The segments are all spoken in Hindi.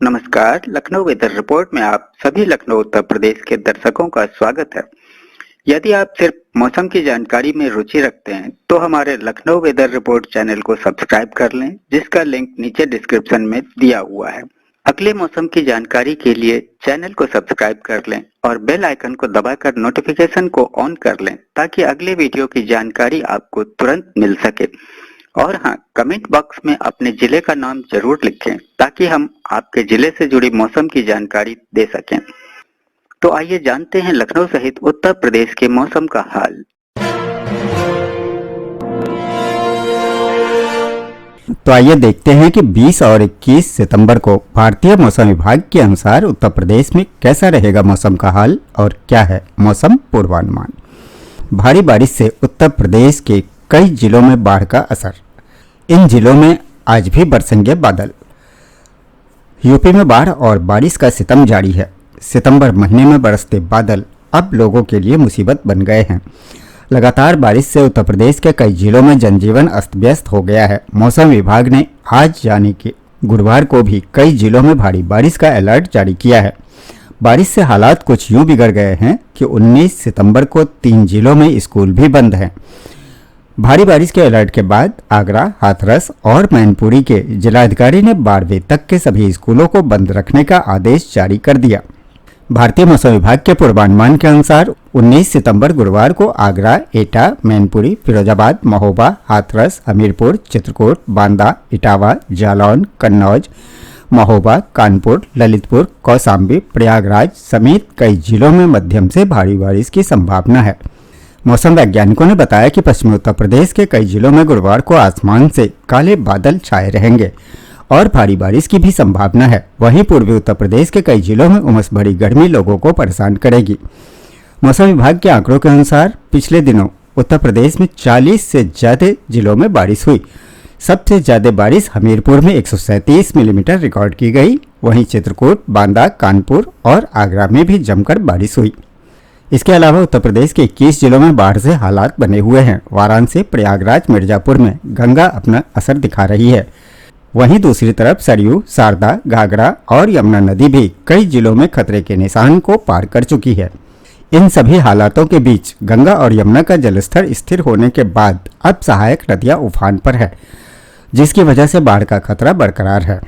नमस्कार, लखनऊ वेदर रिपोर्ट में आप सभी लखनऊ उत्तर प्रदेश के दर्शकों का स्वागत है। यदि आप सिर्फ मौसम की जानकारी में रुचि रखते हैं तो हमारे लखनऊ वेदर रिपोर्ट चैनल को सब्सक्राइब कर लें, जिसका लिंक नीचे डिस्क्रिप्शन में दिया हुआ है। अगले मौसम की जानकारी के लिए चैनल को सब्सक्राइब कर लें और बेल आइकन को दबाकर नोटिफिकेशन को ऑन कर लें ताकि अगले वीडियो की जानकारी आपको तुरंत मिल सके। और हाँ, कमेंट बॉक्स में अपने जिले का नाम जरूर लिखें ताकि हम आपके जिले से जुड़ी मौसम की जानकारी दे सकें। तो आइए जानते हैं लखनऊ सहित उत्तर प्रदेश के मौसम का हाल। तो आइए देखते हैं कि 20 और 21 सितंबर को भारतीय मौसम विभाग के अनुसार उत्तर प्रदेश में कैसा रहेगा मौसम का हाल और क्या है मौसम पूर्वानुमान। भारी बारिश से उत्तर प्रदेश के कई जिलों में बाढ़ का असर। इन जिलों में आज भी बरसेंगे बादल। यूपी में बाढ़ और बारिश का सितम जारी है। सितंबर महीने में बरसते बादल अब लोगों के लिए मुसीबत बन गए हैं। लगातार बारिश से उत्तर प्रदेश के कई जिलों में जनजीवन अस्त व्यस्त हो गया है। मौसम विभाग ने आज यानी कि गुरुवार को भी कई जिलों में भारी बारिश का अलर्ट जारी किया है। बारिश से हालात कुछ यूं बिगड़ गए हैं कि 19 सितंबर को 3 जिलों में स्कूल भी बंद हैं। भारी बारिश के अलर्ट के बाद आगरा, हाथरस और मैनपुरी के जिलाधिकारी ने 12वीं तक के सभी स्कूलों को बंद रखने का आदेश जारी कर दिया। भारतीय मौसम विभाग के पूर्वानुमान के अनुसार 19 सितंबर गुरुवार को आगरा, एटा, मैनपुरी, फिरोजाबाद, महोबा, हाथरस, हमीरपुर, चित्रकूट, बांदा, इटावा, जालौन, कन्नौज, महोबा, कानपुर, ललितपुर, कौशाम्बी, प्रयागराज समेत कई जिलों में मध्यम से भारी बारिश की संभावना है। मौसम वैज्ञानिकों ने बताया कि पश्चिमी उत्तर प्रदेश के कई जिलों में गुरुवार को आसमान से काले बादल छाए रहेंगे और भारी बारिश की भी संभावना है। वहीं पूर्वी उत्तर प्रदेश के कई जिलों में उमस भरी गर्मी लोगों को परेशान करेगी। मौसम विभाग के आंकड़ों के अनुसार पिछले दिनों उत्तर प्रदेश में 40 से ज्यादा जिलों में बारिश हुई। सबसे ज्यादा बारिश हमीरपुर में 137 मिलीमीटर रिकॉर्ड की गई। वहीं चित्रकूट, बांदा, कानपुर और आगरा में भी जमकर बारिश हुई। इसके अलावा उत्तर प्रदेश के 21 जिलों में बाढ़ से हालात बने हुए हैं। वाराणसी, प्रयागराज, मिर्जापुर में गंगा अपना असर दिखा रही है। वहीं दूसरी तरफ सरयू, शारदा, घाघरा और यमुना नदी भी कई जिलों में खतरे के निशान को पार कर चुकी है। इन सभी हालातों के बीच गंगा और यमुना का जलस्तर स्थिर होने के बाद अब सहायक नदियां उफान पर है, जिसकी वजह से बाढ़ का खतरा बरकरार है।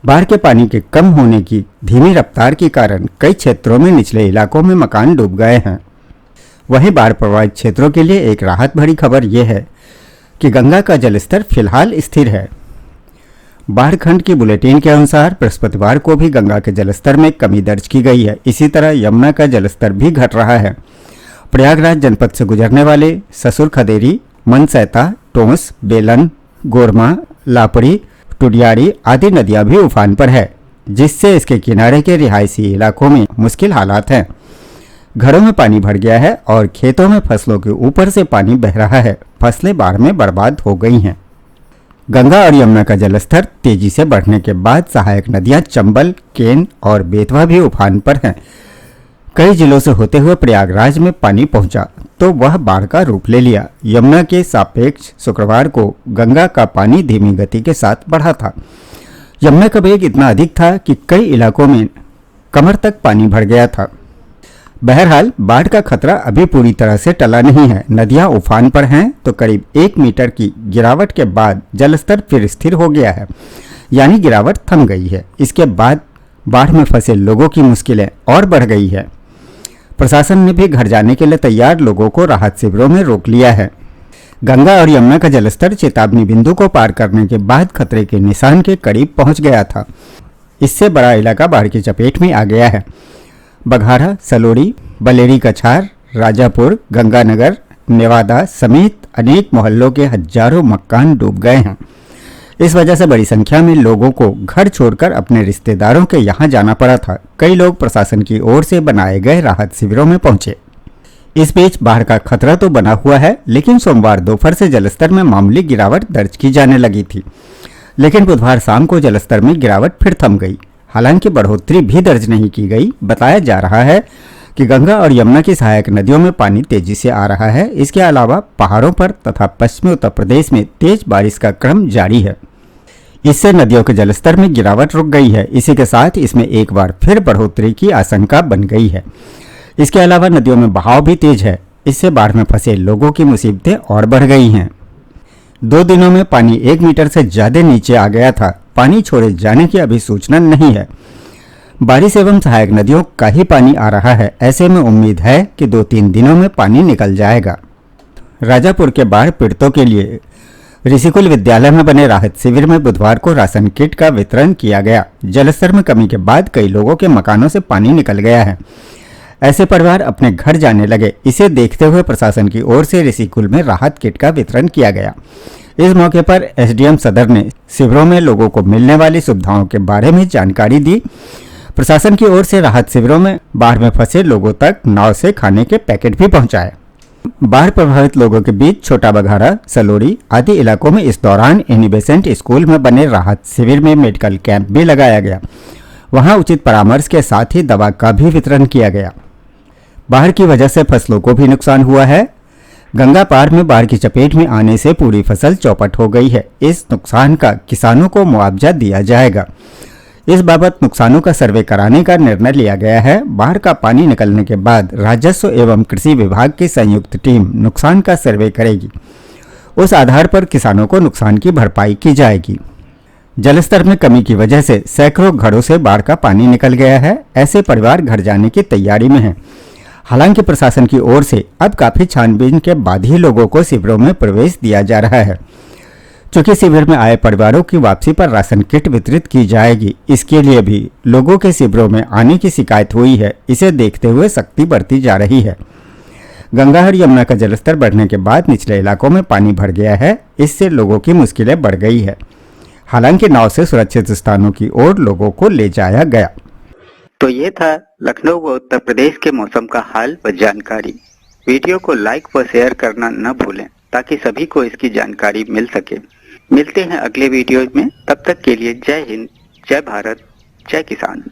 बाढ़ के पानी के कम होने की धीमी रफ्तार के कारण कई क्षेत्रों में निचले इलाकों में मकान डूब गए हैं। वहीं बाढ़ प्रभावित क्षेत्रों के लिए एक राहत भरी खबर यह है कि गंगा का जलस्तर फिलहाल स्थिर है। बाढ़ खंड की बुलेटिन के अनुसार बृहस्पतिवार को भी गंगा के जलस्तर में कमी दर्ज की गई है। इसी तरह यमुना का जलस्तर भी घट रहा है। प्रयागराज जनपद से गुजरने वाले ससुर खदेरी, मनसैता, टोंस, बेलन, गोरमा, लापड़ी, टुडियारी आदि नदियां भी उफान पर है, जिससे इसके किनारे के रिहायशी इलाकों में मुश्किल हालात हैं। घरों में पानी भर गया है और खेतों में फसलों के ऊपर से पानी बह रहा है। फसलें बाढ़ में बर्बाद हो गई हैं। गंगा और यमुना का जलस्तर तेजी से बढ़ने के बाद सहायक नदियां चंबल, केन और बेतवा भी उफान पर हैं। कई जिलों से होते हुए प्रयागराज में पानी पहुंचा तो वह बाढ़ का रूप ले लिया। यमुना के सापेक्ष शुक्रवार को गंगा का पानी धीमी गति के साथ बढ़ा था। यमुना का वेग इतना अधिक था कि कई इलाकों में कमर तक पानी भर गया था। बहरहाल बाढ़ का खतरा अभी पूरी तरह से टला नहीं है। नदियां उफान पर हैं तो करीब 1 मीटर की गिरावट के बाद जलस्तर फिर स्थिर हो गया है, यानी गिरावट थम गई है। इसके बाद बाढ़ में फंसे लोगों की मुश्किलें और बढ़ गई है। प्रशासन ने भी घर जाने के लिए तैयार लोगों को राहत शिविरों में रोक लिया है। गंगा और यमुना का जलस्तर चेतावनी बिंदु को पार करने के बाद खतरे के निशान के करीब पहुंच गया था। इससे बड़ा इलाका बाढ़ की चपेट में आ गया है। बघारा, सलोरी, बलेरी कछार, राजापुर, गंगानगर, नेवादा समेत अनेक मोहल्लों के हजारों मकान डूब गए हैं। इस वजह से बड़ी संख्या में लोगों को घर छोड़कर अपने रिश्तेदारों के यहाँ जाना पड़ा था। कई लोग प्रशासन की ओर से बनाए गए राहत शिविरों में पहुंचे। इस बीच बाढ़ का खतरा तो बना हुआ है, लेकिन सोमवार दोपहर से जलस्तर में मामूली गिरावट दर्ज की जाने लगी थी। लेकिन बुधवार शाम को जलस्तर में गिरावट फिर थम गई। हालांकि बढ़ोतरी भी दर्ज नहीं की गई। बताया जा रहा है कि गंगा और यमुना की सहायक नदियों में पानी तेजी से आ रहा है। इसके अलावा पहाड़ों पर तथा पश्चिमी उत्तर प्रदेश में तेज बारिश का क्रम जारी है। इससे नदियों के जलस्तर में गिरावट रुक गई है। इसी के साथ इसमें एक बार फिर बढ़ोतरी की आशंका बन गई है। इसके अलावा नदियों में बहाव भी तेज है। इससे बाढ़ में फंसे लोगों की मुसीबतें और बढ़ गई हैं। 2 दिनों में पानी 1 मीटर से ज्यादा नीचे आ गया था। पानी छोड़े जाने की अभी सूचना नहीं है। बारिश एवं सहायक नदियों का ही पानी आ रहा है। ऐसे में उम्मीद है कि 2-3 दिनों में पानी निकल जाएगा। राजापुर के बाढ़ पीड़ितों के लिए ऋषिकुल विद्यालय में बने राहत शिविर में बुधवार को राशन किट का वितरण किया गया। जलस्तर में कमी के बाद कई लोगों के मकानों से पानी निकल गया है। ऐसे परिवार अपने घर जाने लगे। इसे देखते हुए प्रशासन की ओर से ऋषिकुल में राहत किट का वितरण किया गया। इस मौके पर एसडीएम सदर ने शिविरों में लोगों को मिलने वाली सुविधाओं के बारे में जानकारी दी। प्रशासन की ओर से राहत शिविरों में बाढ़ में फंसे लोगों तक नाव से खाने के पैकेट भी पहुंचाए। बाढ़ प्रभावित लोगों के बीच छोटा बघारा, सलोरी आदि इलाकों में इस दौरान एनी बेसेंट स्कूल में बने राहत शिविर में मेडिकल कैंप भी लगाया गया। वहां उचित परामर्श के साथ ही दवा का भी वितरण किया गया। बाढ़ की वजह से फसलों को भी नुकसान हुआ है। गंगा पार में बाढ़ की चपेट में आने से पूरी फसल चौपट हो गई है। इस नुकसान का किसानों को मुआवजा दिया जाएगा। इस बाबत नुकसानों का सर्वे कराने का निर्णय लिया गया है। बाढ़ का पानी निकलने के बाद राजस्व एवं कृषि विभाग की संयुक्त टीम नुकसान का सर्वे करेगी। उस आधार पर किसानों को नुकसान की भरपाई की जाएगी। जलस्तर में कमी की वजह से सैकड़ों घरों से बाढ़ का पानी निकल गया है। ऐसे परिवार घर जाने की तैयारी में हैं। हालांकि प्रशासन की ओर से अब काफी छानबीन के बाद ही लोगों को शिविरों में प्रवेश दिया जा रहा है। चूंकि शिविर में आए परिवारों की वापसी पर राशन किट वितरित की जाएगी, इसके लिए भी लोगों के शिविरों में आने की शिकायत हुई है। इसे देखते हुए सख्ती बरती जा रही है। गंगा और यमुना का जलस्तर बढ़ने के बाद निचले इलाकों में पानी भर गया है। इससे लोगों की मुश्किलें बढ़ गई है। हालांकि नाव से सुरक्षित स्थानों की ओर लोगों को ले जाया गया। तो ये था लखनऊ व उत्तर प्रदेश के मौसम का हाल व जानकारी। वीडियो को लाइक व शेयर करना न भूलें ताकि सभी को इसकी जानकारी मिल सके। मिलते हैं अगले वीडियो में। तब तक के लिए जय हिंद, जय भारत, जय किसान।